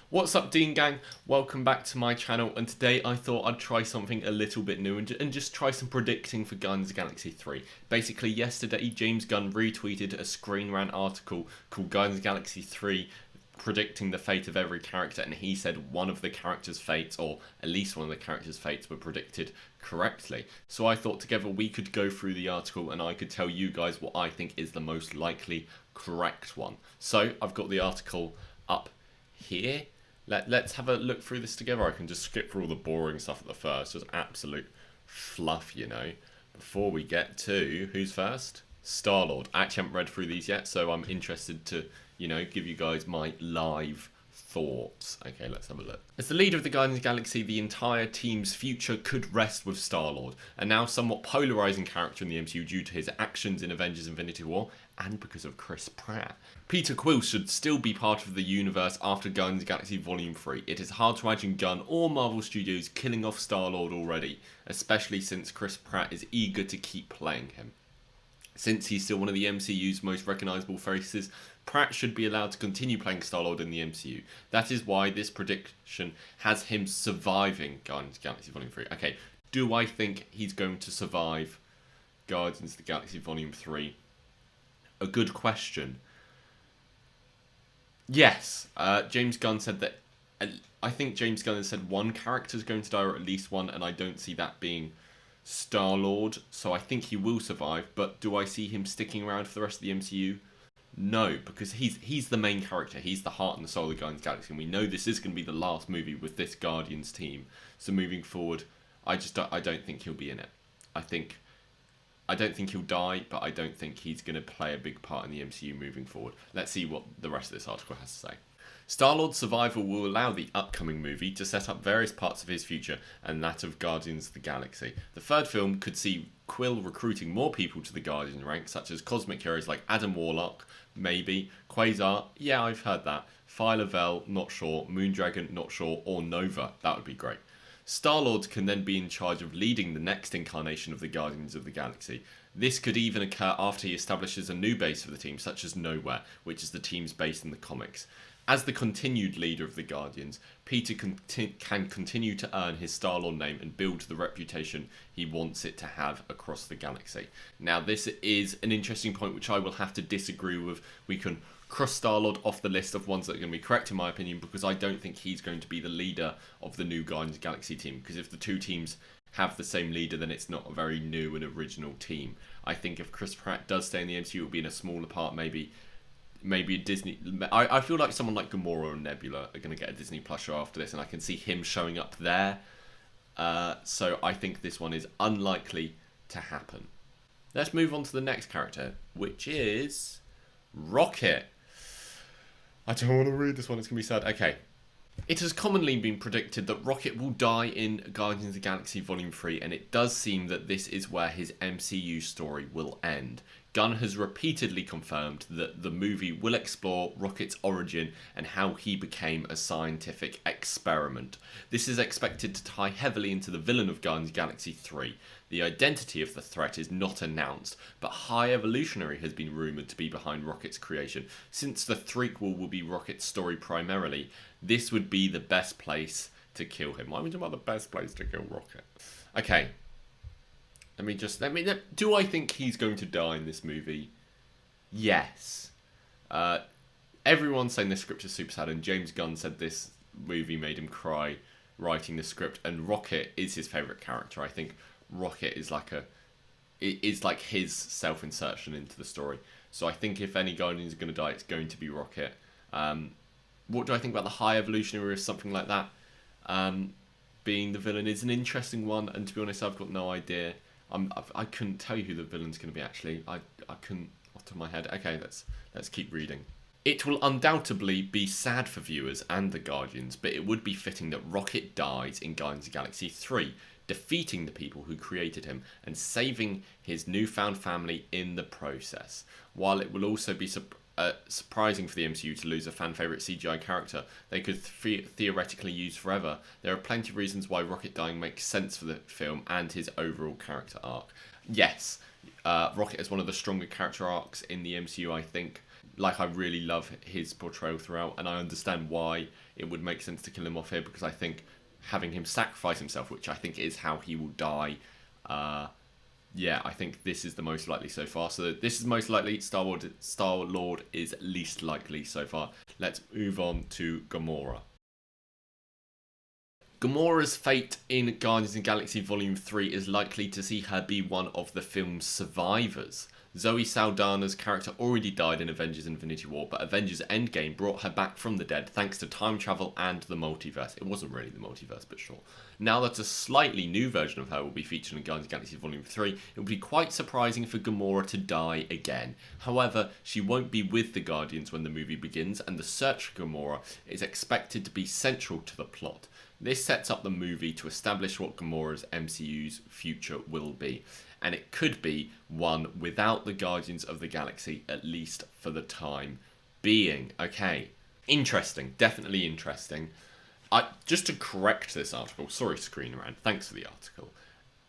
What's up, Dean Gang? Welcome back to my channel, and today I thought I'd try something a little bit new and just try some predicting for Guardians of the Galaxy 3. Basically, yesterday James Gunn retweeted a Screen Rant article called Guardians of the Galaxy 3 predicting the fate of every character, and he said one of the characters' fates, or at least one of the characters' fates, were predicted correctly. So I thought together we could go through the article and I could tell you guys what I think is the most likely correct one. So I've got the article up here. Let's have a look through this together. I can just skip through all the boring stuff at the first, just absolute fluff, you know. Before we get to who's first? Star-Lord. I actually haven't read through these yet, so I'm interested to, you know, give you guys my live thoughts. Okay, let's have a look. As the leader of the Guardians of the Galaxy, the entire team's future could rest with Star-Lord, a now somewhat polarising character in the MCU due to his actions in Avengers Infinity War and because of Chris Pratt. Peter Quill should still be part of the universe after Guardians of the Galaxy Volume 3. It is hard to imagine Gunn or Marvel Studios killing off Star-Lord already, especially since Chris Pratt is eager to keep playing him. Since he's still one of the MCU's most recognisable faces, Pratt should be allowed to continue playing Star-Lord in the MCU. That is why this prediction has him surviving Guardians of the Galaxy Volume 3. Okay, do I think he's going to survive Guardians of the Galaxy Volume 3? A good question. Yes, James Gunn said that. I think James Gunn has said one character is going to die, or at least one, and I don't see that being Star-Lord. So I think he will survive. But do I see him sticking around for the rest of the MCU? No, because he's the main character. He's the heart and the soul of the Guardians of the Galaxy, and we know this is going to be the last movie with this Guardians team. So moving forward, I don't think he'll be in it. I don't think he'll die, but I don't think he's going to play a big part in the MCU moving forward. Let's see what the rest of this article has to say. Star-Lord's survival will allow the upcoming movie to set up various parts of his future and that of Guardians of the Galaxy. The third film could see Quill recruiting more people to the Guardian ranks, such as cosmic heroes like Adam Warlock, maybe, Quasar, yeah, I've heard that, Phyla-Vell, not sure, Moondragon, not sure, or Nova, that would be great. Star-Lord can then be in charge of leading the next incarnation of the Guardians of the Galaxy. This could even occur after he establishes a new base for the team, such as Nowhere, which is the team's base in the comics. As the continued leader of the Guardians, Peter can continue to earn his Star-Lord name and build the reputation he wants it to have across the galaxy. Now, this is an interesting point which I will have to disagree with. We can cross Star-Lord off the list of ones that are going to be correct in my opinion, because I don't think he's going to be the leader of the new Guardians of the Galaxy team, because if the two teams have the same leader, then it's not a very new and original team. I think if Chris Pratt does stay in the MCU, it will be in a smaller part, maybe a Disney. I feel like someone like Gamora or Nebula are going to get a Disney Plus show after this, and I can see him showing up there. So I think this one is unlikely to happen. Let's move on to the next character, which is Rocket. I don't want to read this one, it's going to be sad. Okay. It has commonly been predicted that Rocket will die in Guardians of the Galaxy Volume 3, and it does seem that this is where his MCU story will end. Gunn has repeatedly confirmed that the movie will explore Rocket's origin and how he became a scientific experiment. This is expected to tie heavily into the villain of Guardians of the Galaxy 3. The identity of the threat is not announced, but High Evolutionary has been rumoured to be behind Rocket's creation. Since the threequel will be Rocket's story primarily, this would be the best place to kill him. Why would you want the best place to kill Rocket? Okay. Do I think he's going to die in this movie? Yes. Everyone's saying this script is super sad, and James Gunn said this movie made him cry writing the script, and Rocket is his favourite character. I think Rocket is like his self-insertion into the story. So I think if any Guardian is going to die, it's going to be Rocket. What do I think about the High Evolutionary or something like that? Being the villain is an interesting one, and to be honest, I've got no idea. I couldn't tell you who the villain's going to be, actually. I couldn't off the top of my head. Okay, let's keep reading. It will undoubtedly be sad for viewers and the Guardians, but it would be fitting that Rocket dies in Guardians of the Galaxy 3, defeating the people who created him and saving his newfound family in the process. While it will also be surprising for the MCU to lose a fan favourite CGI character they could theoretically use forever, there are plenty of reasons why Rocket dying makes sense for the film and his overall character arc. Yes, Rocket is one of the stronger character arcs in the MCU, I think. Like, I really love his portrayal throughout, and I understand why it would make sense to kill him off here, because I think having him sacrifice himself, which I think is how he will die, yeah, I think this is the most likely so far. So this is most likely. Star-Lord is least likely so far. Let's move on to Gamora. Gamora's fate in Guardians of the Galaxy Volume 3 is likely to see her be one of the film's survivors. Zoe Saldana's character already died in Avengers Infinity War, but Avengers Endgame brought her back from the dead thanks to time travel and the multiverse. It wasn't really the multiverse, but sure. Now that a slightly new version of her will be featured in Guardians of the Galaxy Volume 3, it would be quite surprising for Gamora to die again. However, she won't be with the Guardians when the movie begins, and the search for Gamora is expected to be central to the plot. This sets up the movie to establish what Gamora's MCU's future will be. And it could be one without the Guardians of the Galaxy, at least for the time being. Okay, interesting, definitely interesting. Just to correct this article, sorry Screen Rant, thanks for the article.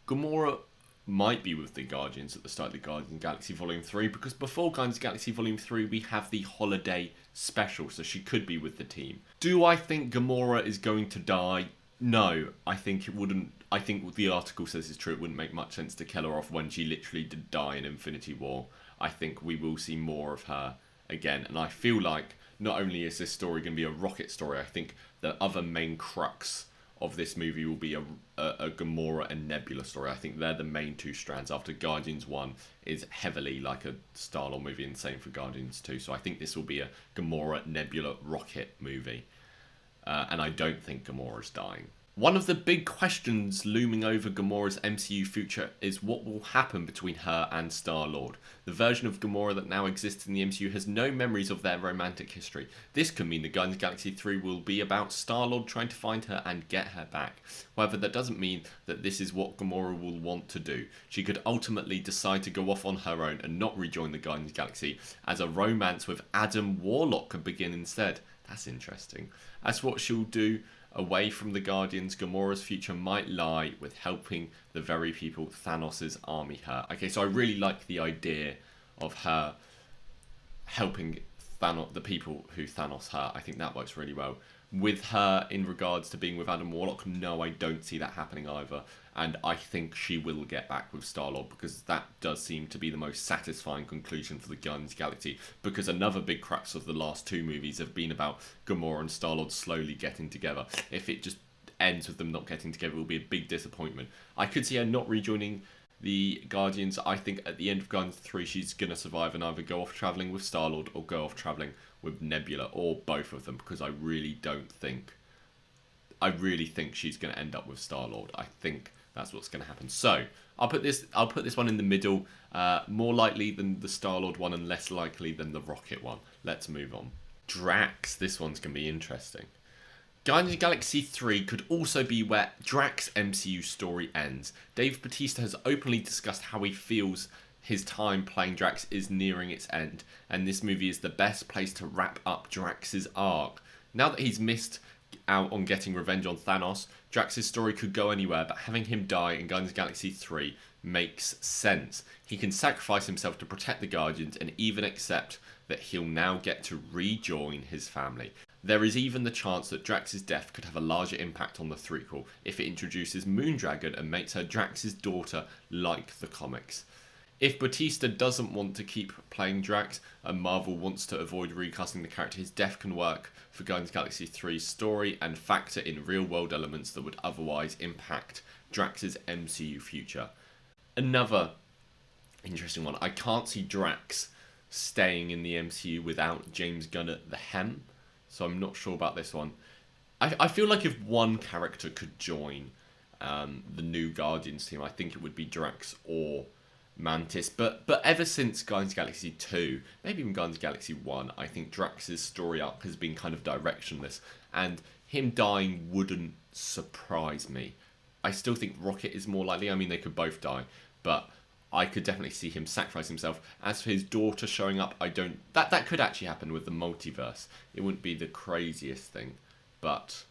Gamora might be with the Guardians at the start of the Guardians of the Galaxy Volume 3, because before Guardians of the Galaxy Volume 3 we have the holiday special, so she could be with the team. Do I think Gamora is going to die? No, I think it wouldn't. I think what the article says is true. It wouldn't make much sense to kill her off when she literally did die in Infinity War. I think we will see more of her again, and I feel like not only is this story going to be a Rocket story, I think the other main crux of this movie will be a Gamora and Nebula story. I think they're the main two strands. After Guardians 1 is heavily like a Star-Lord movie, and same for Guardians 2. So I think this will be a Gamora, Nebula, Rocket movie. And I don't think Gamora's dying. One of the big questions looming over Gamora's MCU future is what will happen between her and Star-Lord. The version of Gamora that now exists in the MCU has no memories of their romantic history. This could mean the Guardians of the Galaxy 3 will be about Star-Lord trying to find her and get her back. However, that doesn't mean that this is what Gamora will want to do. She could ultimately decide to go off on her own and not rejoin the Guardians of the Galaxy, as a romance with Adam Warlock could begin instead. That's interesting. That's what she'll do. Away from the Guardians, Gamora's future might lie with helping the very people Thanos' army hurt. Okay, so I really like the idea of her helping Thanos, the people who Thanos hurt. I think that works really well. With her in regards to being with Adam Warlock, no, I don't see that happening either. And I think she will get back with Star-Lord, because that does seem to be the most satisfying conclusion for the Guardians of the Galaxy. Because another big crux of the last two movies have been about Gamora and Star-Lord slowly getting together. If it just ends with them not getting together, it will be a big disappointment. I could see her not rejoining the Guardians. I think at the end of Guardians 3, she's going to survive and either go off travelling with Star-Lord or go off travelling with Nebula, or both of them, because I really think she's going to end up with Star-Lord. I think that's what's going to happen. So I'll put this one in the middle, more likely than the Star-Lord one and less likely than the Rocket one. Let's move on. Drax, this one's going to be interesting. Guardians of the Galaxy 3 could also be where Drax' MCU story ends. Dave Bautista has openly discussed how he feels his time playing Drax is nearing its end, and this movie is the best place to wrap up Drax's arc. Now that he's missed out on getting revenge on Thanos, Drax's story could go anywhere, but having him die in Guardians of the Galaxy 3 makes sense. He can sacrifice himself to protect the Guardians and even accept that he'll now get to rejoin his family. There is even the chance that Drax's death could have a larger impact on the threequel if it introduces Moondragon and makes her Drax's daughter like the comics. If Bautista doesn't want to keep playing Drax and Marvel wants to avoid recasting the character, his death can work for Guardians of the Galaxy 3's story and factor in real-world elements that would otherwise impact Drax's MCU future. Another interesting one. I can't see Drax staying in the MCU without James Gunn at the helm, so I'm not sure about this one. I feel like if one character could join the new Guardians team, I think it would be Drax or Mantis, but ever since Guardians of the Galaxy 2, maybe even Guardians of the Galaxy 1, I think Drax's story arc has been kind of directionless, and him dying wouldn't surprise me. I still think Rocket is more likely. I mean, they could both die, but I could definitely see him sacrifice himself. As for his daughter showing up, I don't... That could actually happen with the multiverse. It wouldn't be the craziest thing, but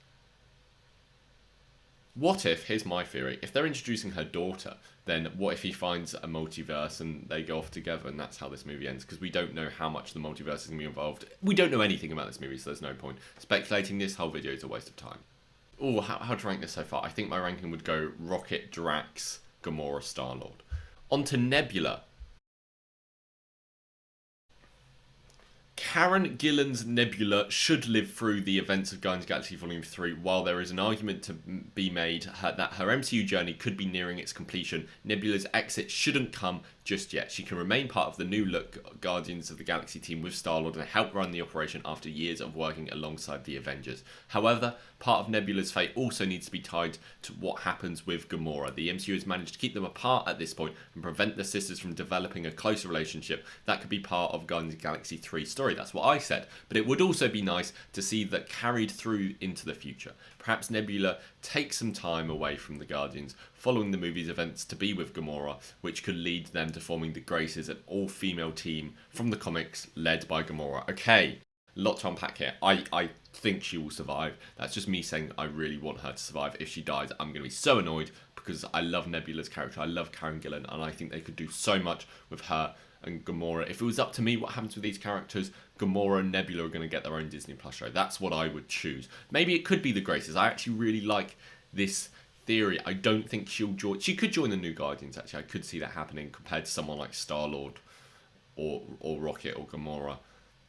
What if, here's my theory, if they're introducing her daughter, then what if he finds a multiverse and they go off together and that's how this movie ends? Because we don't know how much the multiverse is going to be involved. We don't know anything about this movie, so there's no point. Speculating this whole video is a waste of time. Oh, how to rank this so far? I think my ranking would go Rocket, Drax, Gamora, Star-Lord. On to Nebula. Karen Gillan's Nebula should live through the events of Guardians of the Galaxy Volume 3. While there is an argument to be made that her MCU journey could be nearing its completion, Nebula's exit shouldn't come just yet. She can remain part of the new look Guardians of the Galaxy team with Star-Lord and help run the operation after years of working alongside the Avengers. However, part of Nebula's fate also needs to be tied to what happens with Gamora. The MCU has managed to keep them apart at this point and prevent the sisters from developing a closer relationship that could be part of Guardians of the Galaxy 3 story. That's what I said. But it would also be nice to see that carried through into the future. Perhaps Nebula takes some time away from the Guardians following the movie's events to be with Gamora, which could lead them to forming the Graces, an all-female team from the comics led by Gamora. Okay, a lot to unpack here. I think she will survive. That's just me saying I really want her to survive. If she dies, I'm going to be so annoyed because I love Nebula's character. I love Karen Gillan, and I think they could do so much with her and Gamora. If it was up to me what happens with these characters, Gamora and Nebula are going to get their own Disney Plus show. That's what I would choose. Maybe it could be the Graces. I actually really like this theory. I don't think she'll join. She could join the New Guardians, actually. I could see that happening compared to someone like Star-Lord or Rocket or Gamora.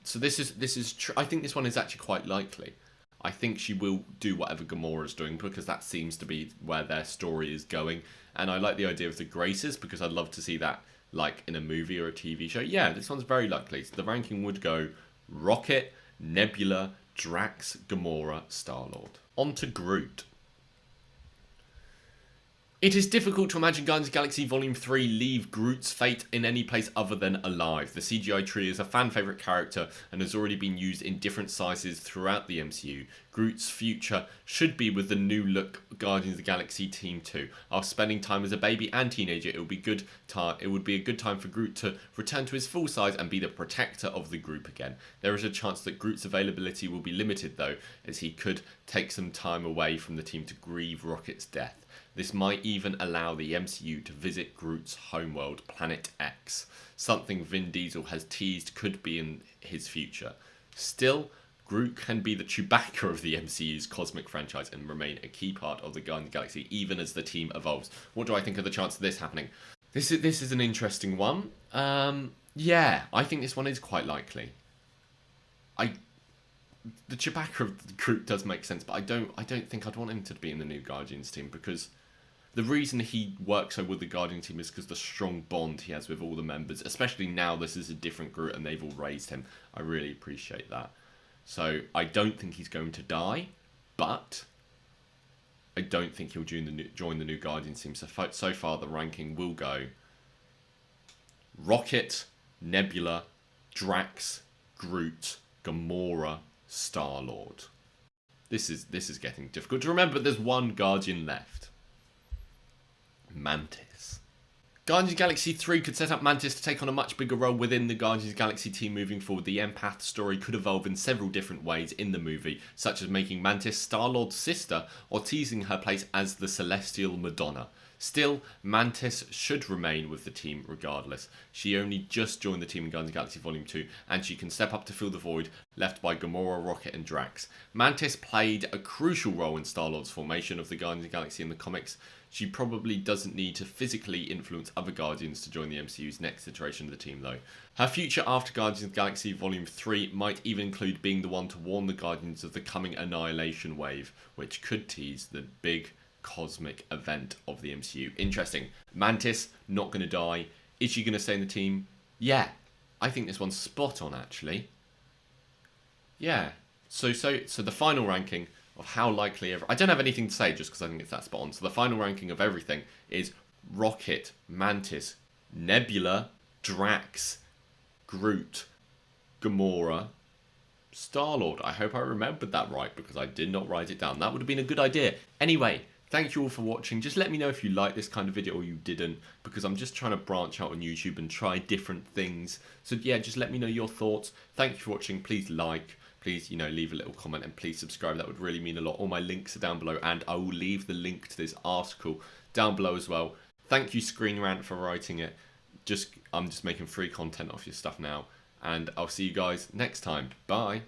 So this is true. I think this one is actually quite likely. I think she will do whatever Gamora is doing because that seems to be where their story is going. And I like the idea of the Graces because I'd love to see that like in a movie or a TV show. Yeah, this one's very likely. So the ranking would go Rocket, Nebula, Drax, Gamora, Star-Lord. On to Groot. It is difficult to imagine Guardians of the Galaxy Volume 3 leave Groot's fate in any place other than alive. The CGI tree is a fan favourite character and has already been used in different sizes throughout the MCU. Groot's future should be with the new look Guardians of the Galaxy Team 2. After spending time as a baby and teenager, it would be a good time for Groot to return to his full size and be the protector of the group again. There is a chance that Groot's availability will be limited though, as he could take some time away from the team to grieve Rocket's death. This might even allow the MCU to visit Groot's homeworld, Planet X, something Vin Diesel has teased could be in his future. Still, Groot can be the Chewbacca of the MCU's cosmic franchise and remain a key part of the Guardians of the Galaxy, even as the team evolves. What do I think of the chance of this happening? This is an interesting one. Yeah, I think this one is quite likely. The Chewbacca of the Groot does make sense, but I don't think I'd want him to be in the new Guardians team because the reason he works so with the Guardian team is because the strong bond he has with all the members, especially now this is a different Groot and they've all raised him. I really appreciate that. So I don't think he's going to die, but I don't think he'll join the new Guardians team. So far the ranking will go Rocket, Nebula, Drax, Groot, Gamora, Star-Lord. This is getting difficult to remember, but there's one Guardian left. Mantis. Guardians of the Galaxy 3 could set up Mantis to take on a much bigger role within the Guardians of the Galaxy team moving forward. The empath story could evolve in several different ways in the movie, such as making Mantis Star-Lord's sister or teasing her place as the Celestial Madonna. Still, Mantis should remain with the team regardless. She only just joined the team in Guardians of the Galaxy Volume 2, and she can step up to fill the void left by Gamora, Rocket and Drax. Mantis played a crucial role in Star-Lord's formation of the Guardians of the Galaxy in the comics. She probably doesn't need to physically influence other Guardians to join the MCU's next iteration of the team though. Her future after Guardians of the Galaxy Volume 3 might even include being the one to warn the Guardians of the coming Annihilation Wave, which could tease the big cosmic event of the MCU. Interesting. Mantis, not going to die. Is she going to stay in the team? Yeah. I think this one's spot on, actually. Yeah. So the final ranking of how likely I don't have anything to say just because I think it's that spot on. So the final ranking of everything is Rocket, Mantis, Nebula, Drax, Groot, Gamora, Star-Lord. I hope I remembered that right because I did not write it down. That would have been a good idea. Anyway, thank you all for watching. Just let me know if you like this kind of video or you didn't, because I'm just trying to branch out on YouTube and try different things. So yeah, just let me know your thoughts. Thank you for watching. Please like, please, leave a little comment and please subscribe. That would really mean a lot. All my links are down below, and I will leave the link to this article down below as well. Thank you, Screen Rant, for writing it. I'm just making free content off your stuff now, and I'll see you guys next time. Bye.